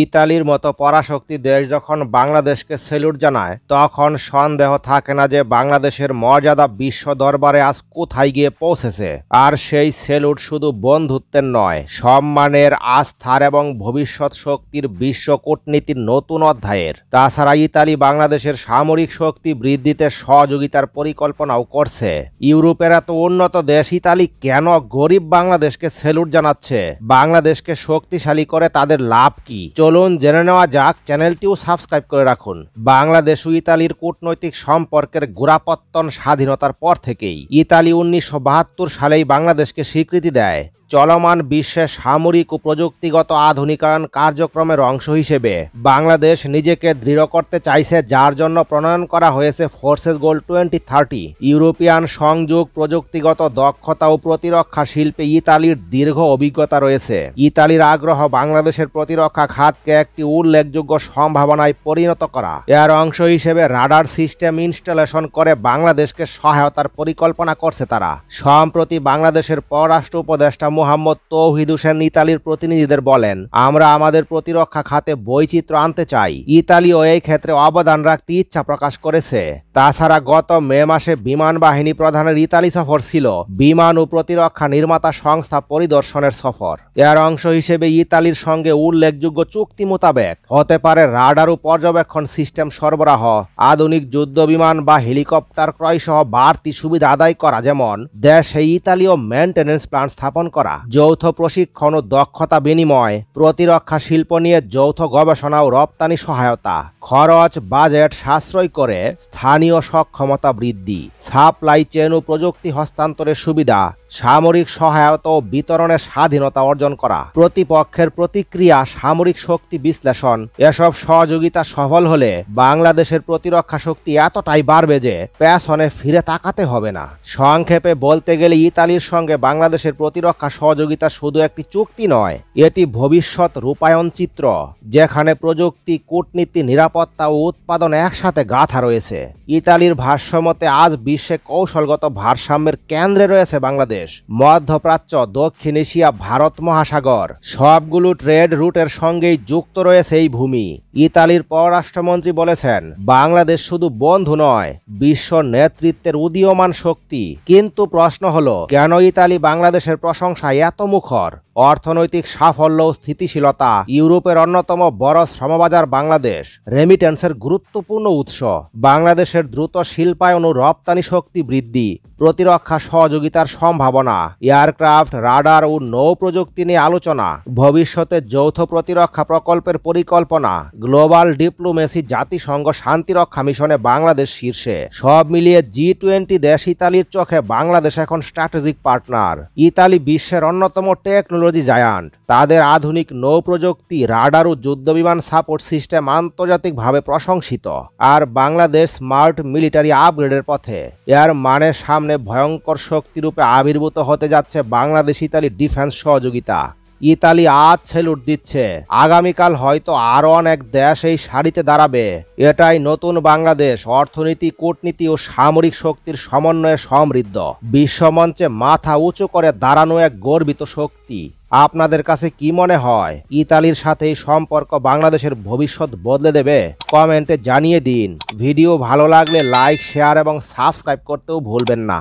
ইতালির মতো পরাশক্তি দেশ যখন বাংলাদেশকে সেলুট জানায়, তখন সন্দেহ থাকে না যে বাংলাদেশের মর্যাদা বিশ্ব দরবারে আজ কোথায় গিয়ে পৌঁছেছে। আর সেই সেলুট শুধু বন্ধুত্বের নয়, সম্মানের, আস্থার এবং ভবিষ্যৎ শক্তির বিশ্ব কূটনীতির নতুন অধ্যায়ের। তাছাড়া ইতালি বাংলাদেশের সামরিক শক্তি বৃদ্ধিতে সহযোগিতার পরিকল্পনাও করছে। ইউরোপের এত উন্নত দেশ ইতালি কেন গরিব বাংলাদেশকে সেলুট জানাচ্ছে? বাংলাদেশকে শক্তিশালী করে তাদের লাভ কি? চলুন জেনে নেওয়া যাক। চ্যানেলটিও সাবস্ক্রাইব করে রাখুন। বাংলাদেশ ও ইতালির কূটনৈতিক সম্পর্কের গোড়াপত্তন স্বাধীনতার পর থেকেই। ইতালি 1972 সালেই বাংলাদেশকে স্বীকৃতি দেয়। চলমান বিশ্বে সামরিক ও প্রযুক্তিগত আধুনিকায়ন কার্যক্রমের অংশ হিসেবে বাংলাদেশ নিজেকে দৃঢ় করতে চাইছে, যার জন্য প্রণয়ন করা হয়েছে ফোর্সেস গোল 2030। ইউরোপিয়ান সংযোগ, প্রযুক্তিগত দক্ষতা ও প্রতিরক্ষা শিল্পে ইতালির দীর্ঘ অভিজ্ঞতা রয়েছে। ইতালির আগ্রহ বাংলাদেশের প্রতিরক্ষা খাতকে একটি উল্লেখযোগ্য সম্ভাবনায় পরিণত করা। এর অংশ হিসেবে রাডার সিস্টেম ইনস্টলেশন করে বাংলাদেশকে সহায়তার পরিকল্পনা করছে তারা। সম্প্রতি বাংলাদেশের পররাষ্ট্র উপদেষ্টা মোহাম্মদ তৌহিদ হোসেন ইতালির প্রতিনিধিদের বলেন, আমরা আমাদের প্রতিরক্ষা খাতে বৈচিত্র্য আনতে চাই। ইতালিও এই ক্ষেত্রে অবদান রাখতে ইচ্ছা প্রকাশ করেছে। তাছাড়া গত মে মাসে বিমান বাহিনী প্রধানের ইতালি সফর ছিল বিমান ও প্রতিরক্ষা নির্মাতা সংস্থা পরিদর্শনের সফর। এর অংশ হিসেবে ইতালির সঙ্গে উল্লেখযোগ্য চুক্তি মোতাবেক হতে পারে রাডার ও পর্যবেক্ষণ সিস্টেম সরবরাহ, আধুনিক যুদ্ধ বিমান বা হেলিকপ্টার ক্রয় সহ বাড়তি সুবিধা আদায় করা, যেমন দেশে ইতালীয় মেইনটেনেন্স প্ল্যান্ট স্থাপন করা, যৌথ প্রশিক্ষণ ও দক্ষতা বিনিময়, প্রতিরক্ষা শিল্প নিয়ে যৌথ গবেষণা ও রপ্তানি সহায়তা, খরচ বাজেট সাশ্রয় করে স্থানীয় সক্ষমতা বৃদ্ধি, সাপ্লাই চেন ও প্রযুক্তি হস্তান্তরের সুবিধা, সামরিক সহায়তা ও বিতরণের স্বাধীনতা অর্জন করা, প্রতিপক্ষের প্রতিক্রিয়া, সামরিক শক্তি বিশ্লেষণ। এসব সহযোগিতা সফল হলে বাংলাদেশের প্রতিরক্ষা শক্তি এতটাই বাড়বে যে পেছনে ফিরে তাকাতে হবে না। সংক্ষেপে বলতে গেলে ইতালির সঙ্গে বাংলাদেশের প্রতিরক্ষা সহযোগিতা শুধু একটি চুক্তি নয়, এটি ভবিষ্যৎ রূপায়ণ চিত্র, যেখানে প্রযুক্তি, কূটনীতি, নিরাপত্তা ও উৎপাদন একসাথে গাঁথা রয়েছে। ইতালির ভাষ্যমতে আজ বিশ্বে কৌশলগত ভারসাম্যের কেন্দ্রে রয়েছে বাংলাদেশ। মধ্যপ্রাচ্য, দক্ষিণ এশিয়া, ভারত মহাসাগর সবগুলো ট্রেড রুটের সঙ্গেই যুক্ত রয়েছে এই ভূমি। ইতালির পররাষ্ট্রমন্ত্রী বলেছেন, বাংলাদেশ শুধু বন্ধু নয়, বিশ্ব নেতৃত্বের উদীয়মান শক্তি। কিন্তু প্রশ্ন হলো, কেন ইতালি বাংলাদেশের প্রশংসায় এত মুখর? অর্থনৈতিক সাফল্য ও স্থিতিশীলতা, ইউরোপের অন্যতম বড় শ্রমবাজার বাংলাদেশ, রেমিটেন্সের গুরুত্বপূর্ণ উৎস, বাংলাদেশের দ্রুত শিল্পায়ন ও রপ্তানি শক্তি বৃদ্ধি, প্রতিরক্ষা সহযোগিতার সম্ভাবনা, এয়ারক্রাফট, রাডার ও নৌ প্রযুক্তি নিয়ে আলোচনা, ভবিষ্যতে যৌথ প্রতিরক্ষা প্রকল্পের পরিকল্পনা, গ্লোবাল ডিপ্লোমেসি, জাতিসংঘ শান্তিরক্ষা মিশনে বাংলাদেশ শীর্ষে। সব মিলিয়ে G20 দেশ ইতালির চোখে বাংলাদেশ এখন স্ট্র্যাটেজিক পার্টনার। ইতালি বিশ্বের অন্যতম টেকনোলজি জায়ান্ট। তাদের আধুনিক নৌ প্রযুক্তি, রাডার ও যুদ্ধবিমান সাপোর্ট সিস্টেম আন্তর্জাতিকভাবে প্রশংসিত। আর বাংলাদেশ স্মার্ট মিলিটারি আপগ্রেডের পথে। এর মানে সামনে ভয়ঙ্কর শক্তিরূপে আবির্ভূত হতে যাচ্ছে বাংলাদেশ ইতালি ডিফেন্স সহযোগিতা। ইতালি আজ সেলুট দিচ্ছে, আগামীকাল হয়তো আরো অনেক দেশ এই সারিতে দাঁড়াবে। এটাই নতুন বাংলাদেশ, অর্থনীতি, কূটনীতি ও সামরিক শক্তির সমন্বয়ে সমৃদ্ধ, বিশ্বমঞ্চে মাথা উঁচু করে দাঁড়ানো এক গর্বিত শক্তি। আপনাদের কাছে কি মনে হয়, ইতালির সাথে এই সম্পর্ক বাংলাদেশের ভবিষ্যৎ বদলে দেবে? কমেন্টে জানিয়ে দিন। ভিডিও ভালো লাগলে লাইক, শেয়ার এবং সাবস্ক্রাইব করতেও ভুলবেন না।